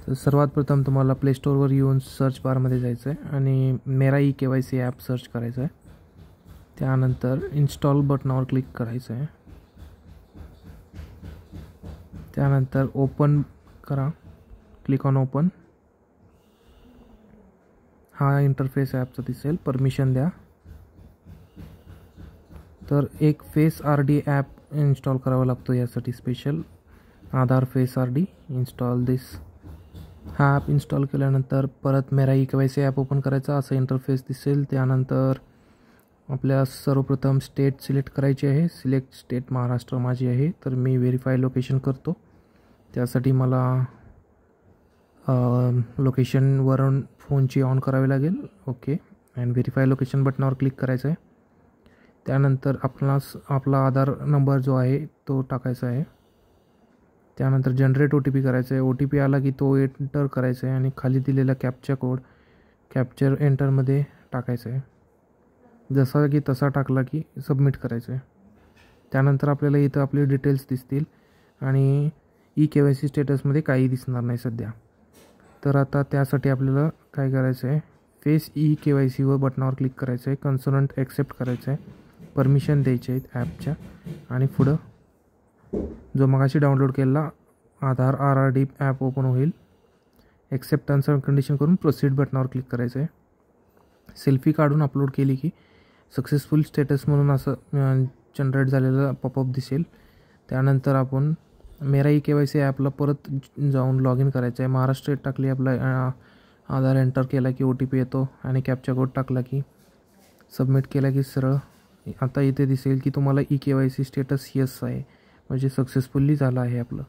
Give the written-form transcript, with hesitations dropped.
तर सर्वात प्रथम तुम्हाला प्ले स्टोअरवर येऊन सर्च बारमध्ये जायचं आहे आणि मेरा ई KYC ॲप सर्च करायचं आहे. त्यानंतर इन्स्टॉल बटनावर क्लिक करायचं आहे. त्यानंतर ओपन करा, क्लिक ऑन ओपन. हा इंटरफेस ॲपचा दिसेल. परमिशन द्या. तर एक फेस RD ॲप इन्स्टॉल करावा लागतो यासाठी स्पेशल. आधार फेस RD इन्स्टॉल दिस. हा ॲप इन्स्टॉल केल्यानंतर परत मेरा ई KYC ॲप ओपन करायचा, असं इंटरफेस दिसेल. त्यानंतर आपल्या सर्वप्रथम स्टेट सिलेक्ट करायची आहे. सिलेक्ट स्टेट महाराष्ट्र माझी आहे, तर मी व्हेरीफाय लोकेशन करतो. त्यासाठी मला लोकेशनवरून फोनची ऑन करावी लागेल. ओके, अँड व्हेरीफाय लोकेशन बटनावर क्लिक करायचं आहे. त्यानंतर आपला आधार नंबर जो आहे तो टाकायचा आहे. त्यानंतर जनरेट OTP करायचं आहे. OTP आला की तो एंटर करायचा आहे आणि खाली दिलेला कॅप्चर एंटरमध्ये टाकायचं आहे. जसा की तसा टाकला की सबमिट करायचं आहे. त्यानंतर आपल्याला इथं आपले डिटेल्स दिसतील आणि ई KYC स्टेटसमध्ये काही दिसणार नाही सध्या. तर आता त्यासाठी आपल्याला काय करायचं आहे, फेस ई KYC वर बटनावर क्लिक करायचं आहे. कन्सर्नंट ॲक्सेप्ट करायचं आहे. परमिशन द्यायचे आहेत ॲपच्या आणि पुढं जो मगाशी डाउनलोड केलेला आधार RRD ॲप ओपन होईल. ॲक्सेप्ट टर्म्स अँड कंडिशन करून प्रोसीड बटनावर क्लिक करायचं आहे. सेल्फी काढून अपलोड केली की सक्सेसफुल स्टेटस म्हणून असं जनरेट झालेलं पॉपअप दिसेल. त्यानंतर आपण मेरा ई KYC ॲपला परत जाऊन लॉग इन करायचं आहे. महाराष्ट्र टाकली, आपला आधार एंटर केला की OTP येतो आणि कॅप्चा कोड टाकला की सबमिट केला की सरळ आता इथे दिसेल की तुम्हाला ई KYC स्टेटस यस आहे, म्हणजे सक्सेसफुली झालं आहे आपलं.